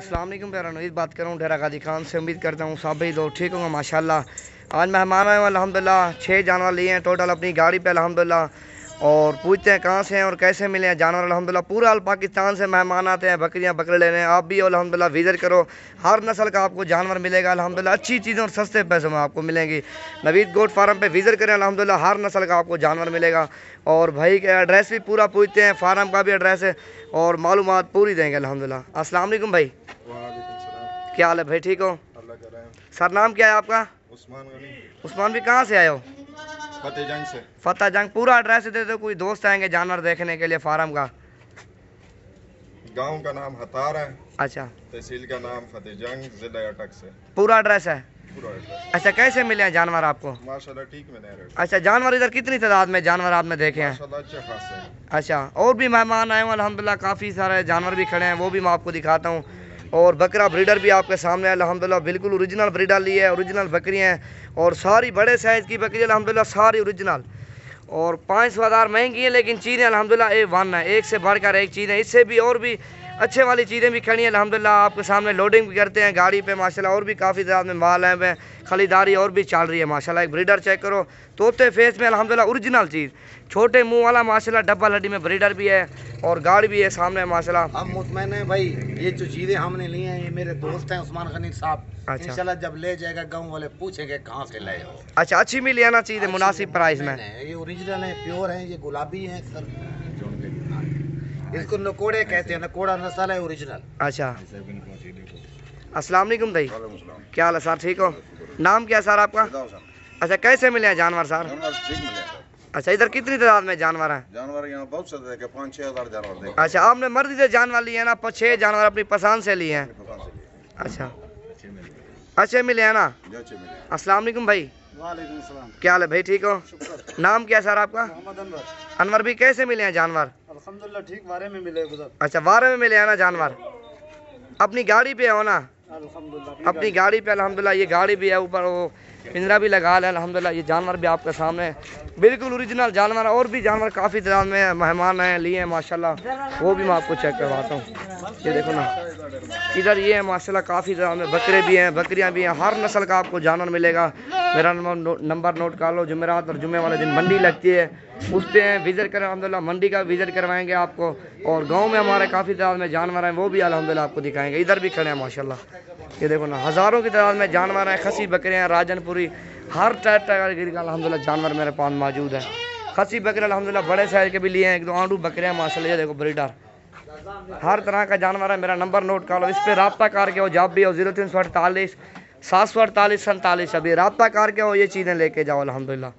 अस्सलाम वालेकुम प्यारा नवीद बात कर रहा हूँ डेरा गाजी खान से। उम्मीद करता हूँ सब भाई लोग ठीक होंगे माशाल्लाह। आज मेहमान आए हैं अल्हम्दुलिल्लाह। 6 जानवर लिए हैं टोटल अपनी गाड़ी पे अल्हम्दुलिल्लाह। और पूछते हैं कहाँ से हैं और कैसे मिले हैं जानवर। अल्हम्दुलिल्लाह पूरा अल पाकिस्तान से मेहमान आते हैं बकरियाँ पकड़ लेने। आप भी अल्हम्दुलिल्लाह विज़िट करो, हर नस्ल का आपको जानवर मिलेगा अल्हम्दुलिल्लाह। अच्छी चीज़ें और सस्ते पैसों में आपको मिलेंगी। नवीद गोट फार्म पे विज़िट करें अल्हम्दुलिल्लाह, हर नस्ल का आपको जानवर मिलेगा। और भाई का एड्रेस भी पूरा पूछते हैं, फार्म का भी एड्रेस है और मालूमात पूरी देंगे अल्हम्दुलिल्लाह। अस्सलाम वालेकुम भाई, क्या हाल है भाई, ठीक हो? सर नाम क्या है आपका? उस्मान गनी। उस्मान भी कहाँ से आए हो? फतेह जंग से। फतेह जंग। पूरा एड्रेस दे दो, कोई दोस्त आएंगे जानवर देखने के लिए फार्म का। गांव का नाम हतार है, अच्छा, तहसील का नाम फतेह जंग, जिला अटक से पूरा एड्रेस है। पूरा एड्रेस। अच्छा, कैसे मिले हैं जानवर आपको? माशाल्लाह ठीक मिले हैं। अच्छा, जानवर इधर कितनी तादाद में जानवर आपने देखे हैं? माशाल्लाह अच्छे खासे हैं। अच्छा, और भी मेहमान आए हैं अल्हम्दुलिल्लाह, काफ़ी सारे जानवर भी खड़े हैं, वो भी मैं आपको दिखाता हूँ। और बकरा ब्रीडर भी आपके सामने है अल्हम्दुलिल्लाह, बिल्कुल ओरिजिनल ब्रीडर ली है, ओरिजिनल बकरियाँ हैं और सारी बड़े साइज़ की बकरी अल्हम्दुलिल्लाह, सारी ओरिजिनल। और 500,000 महंगी है लेकिन चीज़ें अल्हम्दुलिल्लाह A1 है, एक से बढ़कर एक चीज़ है। इससे भी और भी अच्छे वाली चीज़ें भी खड़ी हैं अल्हम्दुलिल्लाह। आपके सामने लोडिंग भी करते हैं गाड़ी पे माशाल्लाह, और भी काफ़ी तादाद में माल है, खरीदारी और भी चल रही है माशाल्लाह। एक ब्रीडर चेक करो, तोते फेस में अल्हम्दुलिल्लाह ओरिजिनल चीज़, छोटे मुंह वाला माशाल्लाह, डब्बल हड्डी में ब्रीडर भी है और गाड़ी भी है सामने माशाल्लाह। हम मुतमैन है भाई, ये जो चीज़ें हमने ली हैं ये मेरे दोस्त हैं उस्मान गनी साहब। अच्छा। इंशाल्लाह जब ले जाएगा गांव वाले पूछेंगे कहाँ से लाए हो। अच्छा, अच्छी मिली है ना चीज़ें मुनासिब प्राइस में? ये ओरिजिनल है, प्योर है, ये गुलाबी है सर। इसको नकोड़े कहते हैं, नकोड़ा नस्ल है ओरिजिनल। अच्छा, अस्सलाम वालेकुम भाई, क्या हाल है सर, ठीक हो? नाम क्या है सर आपका? अच्छा, कैसे मिले हैं जानवर सर? अच्छा, इधर कितनी तादाद में जानवर हैं? जानवर यहाँ बहुत से देखे, 5-6 हज़ार जानवर देखे। अच्छा, आपने मर्जी से जानवर लिए हैं ना? 6 जानवर अपनी पसंद से लिए हैं। अच्छा, अच्छे मिले हैं ना? अस्सलाम वालेकुम भाई, वालेकुम सलाम। क्या हाल है भाई, ठीक हो? नाम क्या है सर आपका? मोहम्मद अनवर। अनवर भी, कैसे मिले हैं जानवर? अल्हम्दुलिल्लाह ठीक, बारे में मिले गुजर। अच्छा, 12 में मिले हैं ना जानवर? अपनी गाड़ी पे हो ना? अल्हम्दुलिल्लाह अपनी गाड़ी पे अल्हम्दुलिल्लाह, ये गाड़ी भी है, ऊपर वो पिंजरा भी लगा है अल्हम्दुलिल्लाह। ये जानवर भी आपके सामने बिल्कुल ओरिजिनल जानवर है। और भी जानवर काफ़ी तादाद में मेहमान आए लिए हैं माशाल्लाह, वो भी मैं आपको चेक करवाता हूँ। ये देखो ना, इधर ये है माशाल्लाह, काफ़ी तादाद में बकरे भी हैं, बकरियाँ भी हैं, हर नस्ल का आपको जानवर मिलेगा। मेरा नंबर नोट कर लो, जुमेरात और जुमे वाले दिन मंडी लगती है, उस पर विज़िट करें अल्हम्दुलिल्लाह, मंडी का विज़िट करवाएंगे आपको। और गांव में हमारे काफ़ी तादाद में जानवर हैं, वो भी अल्हम्दुलिल्लाह आपको दिखाएंगे। इधर भी खड़े हैं माशाल्लाह, ये देखो ना, हज़ारों की तादाद में जानवर हैं, खसी बकरे हैं, राजनपुरी, हर टाइप का अल्हम्दुलिल्लाह जानवर मेरे पास मौजूद है। खसी बकरे अल्हम्दुलिल्लाह बड़े साइज़ के भी लिए हैं, 1-2 आंडू बकरे हैं माशाल्लाह। ये देखो ब्रीडर, हर तरह का जानवर है। मेरा नंबर नोट कर लो, इस पर रब्ता करके हो, जब भी हो 0348 748 47। अभी रब्ता करके हो, ये चीज़ें लेके जाओ अल्हम्दुलिल्लाह।